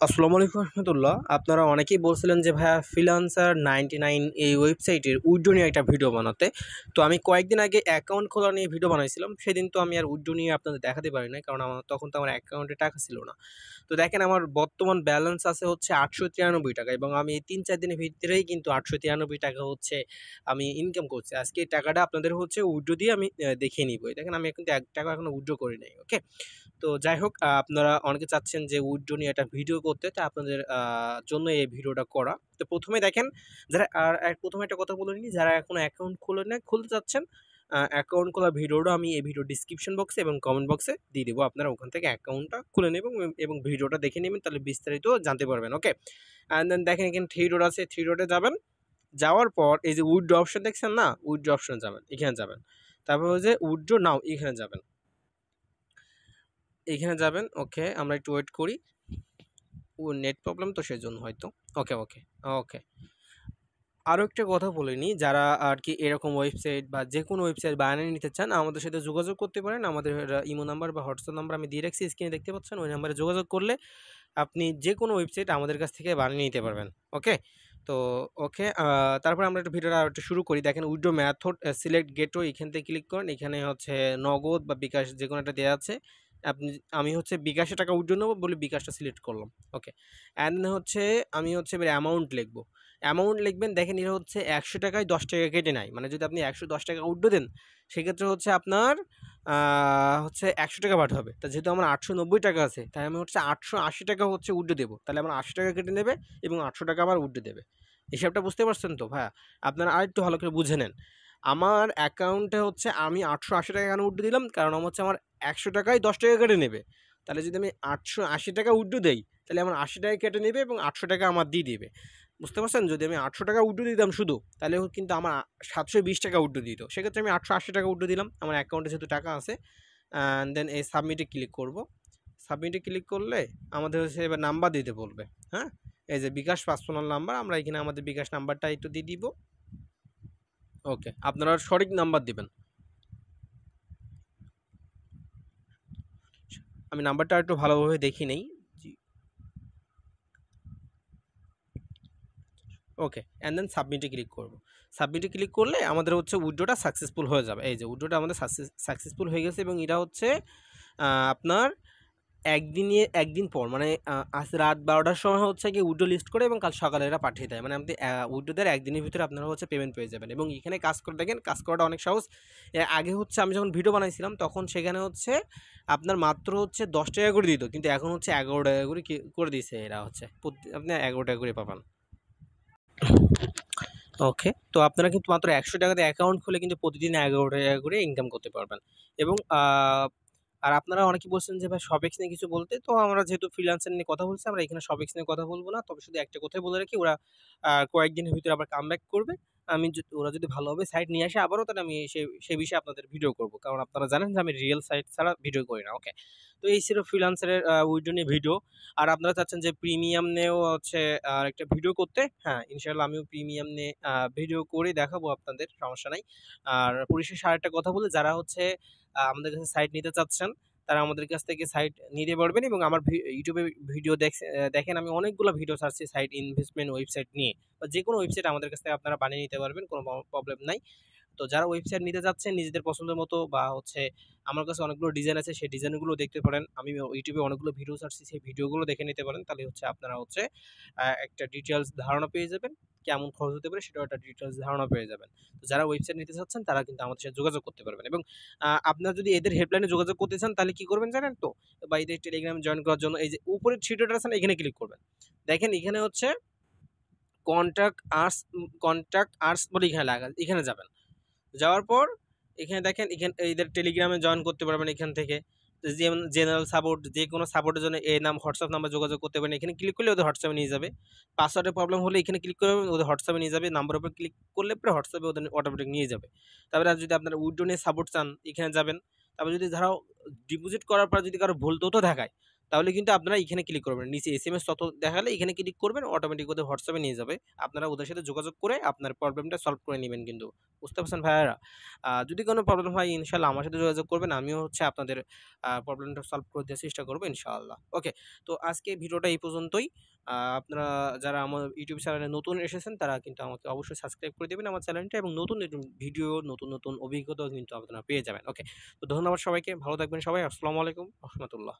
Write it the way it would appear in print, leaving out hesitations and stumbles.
আসসালামু আলাইকুম রহমতুল্লাহ। আপনারা অনেকেই বলছিলেন যে ভাইয়া ফ্রিল্যান্সার 99 এই ওয়েবসাইটের উইথড্র নিয়ে একটা ভিডিও বানাতে। তো আমি কয়েকদিন আগে অ্যাকাউন্ট খোলা নিয়ে ভিডিও বানাইছিলাম। সেদিন তো আমি আর উইথড্র নিয়ে আপনাদের দেখাতে পারি নাই, কারণ তখন তো আমার অ্যাকাউন্টে টাকা ছিল না। তো দেখেন, আমার বর্তমান ব্যালেন্স আছে হচ্ছে ৳৮৯৩ এবং আমি এই ৩-৪ দিনের ভিতরেই কিন্তু ৳৮৯৩ হচ্ছে আমি ইনকাম করছি। আজকে এই টাকাটা আপনাদের হচ্ছে উইথড্র দিয়ে আমি দেখিয়ে নিব। দেখেন, আমি কিন্তু ৳১ এখনো উইথড্র করি নাই। ওকে? তো যাই হোক, আপনারা অনেকে চাচ্ছেন যে উইথড্র নিয়ে একটা ভিডিও করতে, তো আপনাদের জন্য এই ভিডিওটা করা। তো প্রথমে দেখেন, যারা প্রথমে একটা কথা বলে নিই, যারা এখনো অ্যাকাউন্ট খুলতে চাচ্ছেন, অ্যাকাউন্ট খোলার ভিডিওটা আমি এই ভিডিও ডিসক্রিপশন বক্সে এবং কমেন্ট বক্সে দিয়ে দেবো। আপনারা ওখান থেকে অ্যাকাউন্টটা খুলে নেবেন এবং ভিডিওটা দেখে নেবেন, তাহলে বিস্তারিত জানতে পারবেন। ওকে? অ্যান্ড দেন দেখেন, এখানে থ্রি ডট আছে, থ্রি ডটে যাবেন। যাওয়ার পর এই যে উইথড্র অপশন দেখছেন না, উইথড্র অপশনে যাবেন, এখানে যাবেন। তারপর ওই যে উইথড্র নাও, এখানে যাবেন, এখানে যাবেন। ওকে, আমরা একটু ওয়েট করি। ও নেট প্রবলেম তো সেজন্য হয়তো। ওকে, ওকে, ওকে। আরও একটা কথা বলে নিই, যারা আর কি এরকম ওয়েবসাইট বা যে কোনো ওয়েবসাইট বানিয়ে নিতে চান, আমাদের সাথে যোগাযোগ করতে পারেন। আমাদের ইমো নাম্বার বা হোয়াটসঅ্যাপ নাম্বার আমি দিয়ে রাখছি, স্ক্রিনে দেখতে পাচ্ছেন। ওই নাম্বারে যোগাযোগ করলে আপনি যে কোনো ওয়েবসাইট আমাদের কাছ থেকে বানিয়ে নিতে পারবেন। ওকে? তো ওকে, তারপরে আমরা একটু ভিডিওটা একটু শুরু করি। দেখেন, উইথড্র মেথড সিলেক্ট গেটওয়ে, এখান থেকে ক্লিক করেন। এখানে হচ্ছে নগদ বা বিকাশ যে কোনো একটা দেওয়া আছে। আমি হচ্ছে বিকাশে টাকা উইথড্র নেবো বলে বিকাশটা সিলেক্ট করলাম। ওকে, অ্যান্ড হচ্ছে আমি হচ্ছে এবার অ্যামাউন্ট লিখবো। অ্যামাউন্ট লিখবেন। দেখেন, এটা হচ্ছে ৳১০০ য় কেটে নেয়। মানে যদি আপনি ৳১১০ উইথড্র দেন, সেক্ষেত্রে হচ্ছে আপনার হচ্ছে ৳১০০ বাদ হবে। তা যেহেতু আমার ৳৮৯০ আছে, তাই আমি হচ্ছে ৳৮৮০ হচ্ছে উইথড্র দেবো। তাহলে আমার ৳৮০ কেটে নেবে এবং ৳৮০০ আবার উইথড্র দেবে। হিসাবটা বুঝতে পারছেন তো ভাইয়া? আপনারা আরেকটু ভালো করে বুঝে নেন। আমার অ্যাকাউন্টে হচ্ছে আমি ৳৮৮০ কেন উইথড্র দিলাম? কারণ আমার হচ্ছে আমার ৳১০০ য় ৳১০ কেটে নেবে। তাহলে যদি আমি ৳৮৮০ উইথড্র দেই, তাহলে আমার ৳৮০ কেটে নেবে এবং ৳৮০০ আমার দিয়ে দিবে। বুঝতে পারছেন? যদি আমি ৳৮০০ উইথড্র দিতাম শুধু, তাহলে কিন্তু আমার ৳৭২০ উইথড্র দিত। সেক্ষেত্রে আমি ৳৮৮০ উইথড্র দিলাম। আমার অ্যাকাউন্টে যেহেতু টাকা আছে, অ্যান্ড দেন এই সাবমিটে ক্লিক করব। সাবমিটে ক্লিক করলে আমাদের হচ্ছে এবার নাম্বার দিতে বলবে। হ্যাঁ? এই যে বিকাশ পার্সোনাল নাম্বার, আমরা এখানে আমাদের বিকাশ নাম্বারটা একটু দিয়ে দিব। ওকে, আপনারা সঠিক নাম্বার দিবেন। আমি নাম্বারটা একটু ভালোভাবে দেখি নেই। জি। ওকে, অ্যান্ড দেন সাবমিটে ক্লিক করব। সাবমিটে ক্লিক করলে আমাদের হচ্ছে উইথড্রটা সাকসেসফুল হয়ে যাবে। এই যে উইথড্রটা আমাদের সাকসেসফুল হয়ে গেছে এবং এটা হচ্ছে আপনার একদিন পর, মানে আজ রাত ১২টার সময় হচ্ছে গিয়ে উইথড্র লিস্ট করে এবং কাল সকালে এরা পাঠিয়ে দেয়। মানে আপনি উইথড্র দেওয়ার একদিনের ভিতরে আপনারা হচ্ছে পেমেন্ট পেয়ে যাবেন এবং এখানে কাজ করে দেখেন, কাজ করাটা অনেক সহজ। এর আগে হচ্ছে আমি যখন ভিডিও বানাইছিলাম, তখন সেখানে হচ্ছে আপনার মাত্র হচ্ছে ৳১০ করে দিত, কিন্তু এখন হচ্ছে ৳১১ করে করে দিয়েছে এরা। হচ্ছে আপনি ৳১১ করে পাবেন। ওকে, তো আপনারা কিন্তু মাত্র ৳১০০ দিয়ে অ্যাকাউন্ট খুলে কিন্তু প্রতিদিন ৳১১ করে ইনকাম করতে পারবেন। এবং আর আপনারা অনেকেই বলছেন যে ভাই শপেক্স নিয়ে কিছু বলতে। তো আমরা যেহেতু ফ্রিল্যান্সার নিয়ে কথা বলছি, আমরা এখানে শপেক্স নিয়ে কথা বলব না। তবে শুধু একটা কথাই বলে রাখি, ওরা কয়েকদিনের ভিতরে আবার কামব্যাক করবে। ওরা যদি ভালোভাবে সাইট নিয়ে আসে আবারও, তাহলে আমি সে বিষয়ে আপনাদের ভিডিও করব। কারণ আপনারা জানেন যে আমি রিয়েল সাইট ছাড়া ভিডিও করি না। ওকে? তো এই ছিল ফ্রিল্যান্সারের উইথড্র নিয়ে ভিডিও। আর আপনারা চাচ্ছেন যে প্রিমিয়াম নিয়েও হচ্ছে একটা ভিডিও করতে। হ্যাঁ, ইনশাআল্লাহ আমিও প্রিমিয়াম নিয়ে ভিডিও করে দেখাবো আপনাদের, সমস্যা নাই। আর পরিশেষে আরেকটা কথা বলি, যারা হচ্ছে আমাদের কাছে সাইট নিতে চাচ্ছেন, তারা আমাদের কাছ থেকে সাইট নিতে পারবেন এবং আমার ইউটিউবে ভিডিও দেখেন, আমি অনেকগুলো ভিডিও ছাড়ছি সাইট ইনভেস্টমেন্ট ওয়েবসাইট নিয়ে। বা যেকোনো ওয়েবসাইট আমাদের কাছ থেকে আপনারা বানিয়ে নিতে পারবেন, কোনো প্রবলেম নাই। তো যারা ওয়েবসাইট নিতে যাচ্ছেন নিজেদের পছন্দের মতো, বা হচ্ছে আমার কাছে অনেকগুলো ডিজাইন আছে, সেই ডিজাইনগুলো দেখতে পারেন। আমি ইউটিউবে অনেকগুলো ভিডিও ছাড়ছি, সেই ভিডিওগুলো দেখে নিতে পারেন। তাহলে হচ্ছে আপনারা হচ্ছে একটা ডিটেইলস ধারণা পেয়ে যাবেন। কেমন খরচ হতে পারে সেটাও একটা ডিটেইলস ধারণা পেয়ে যাবেন। তো যারা ওয়েবসাইট নিতে চাচ্ছেন, তারা কিন্তু আমাদের সাথে যোগাযোগ করতে পারবেন। এবং আপনারা যদি এদের হেল্পলাইনে যোগাযোগ করতে চান, তাহলে কি করবেন জানেন তো? বা এদের টেলিগ্রামে জয়েন করার জন্য এই যে উপরে থ্রি ডট আছে না, এখানে ক্লিক করবেন। দেখেন, এখানে হচ্ছে কন্ট্যাক্ট আস বলে এখানে লেখা আছে, এখানে যাবেন। যাওয়ার পর এখানে দেখেন, এদের টেলিগ্রামে জয়েন করতে পারবেন এখান থেকে। যেমন জেনারেল সাপোর্ট, যে কোনো সাপোর্টের জন্য এই হোয়াটসঅ্যাপ নাম্বার যোগাযোগ করতে পারেন। এখানে ক্লিক করলে ওদের হোয়াটসঅ্যাপে নিয়ে যাবে। পাসওয়ার্ডের প্রবলেম হলে এখানে ক্লিক করবেন, ওদের হোয়াটসঅ্যাপে নিয়ে যাবে। নাম্বারের উপর ক্লিক করলে পরে হোয়াটসঅ্যাপে ওদের অটোমেটিক নিয়ে যাবে। তারপরে আর যদি আপনারা উইথড্র নিয়ে সাপোর্ট চান, এখানে যাবেন। তারপর যদি ধরো ডিপোজিট করার পর যদি কারো ভুল তথ্য দেখায়, তাহলে কিন্তু আপনারা এখানে ক্লিক করবেন। নিচে এসএমএস তথ্য দেখালে এখানে ক্লিক করবেন, অটোমেটিক ওদের হোয়াটসঅ্যাপে নিয়ে যাবে। আপনারা ওদের সাথে যোগাযোগ করে আপনার প্রবলেমটা সলভ করে নিবেন কিন্তু। বুঝতে পারছেন ভাইয়ারা? যদি কোনো প্রবলেম হয় ইনশাআল্লাহ আমার সাথে যোগাযোগ করবেন। আমিও হচ্ছে আপনাদের প্রবলেমটা সলভ করে দেওয়ার চেষ্টা করব ইনশাআল্লাহ। ওকে। তো আজকে ভিডিওটা এই পর্যন্তই। আপনারা যারা আমার ইউটিউব চ্যানেলে নতুন এসেছেন তারা কিন্তু আমাকে অবশ্যই সাবস্ক্রাইব করে দিবেন আমার চ্যানেলটা, এবং নতুন, নতুন ভিডিও, নতুন, নতুন অভিজ্ঞতাও কিন্তু আপনারা পেয়ে যাবেন। ওকে। তো ধন্যবাদ সবাইকে। ভালো থাকবেন সবাই। আসসালামু আলাইকুম ওয়া রাহমাতুল্লাহ।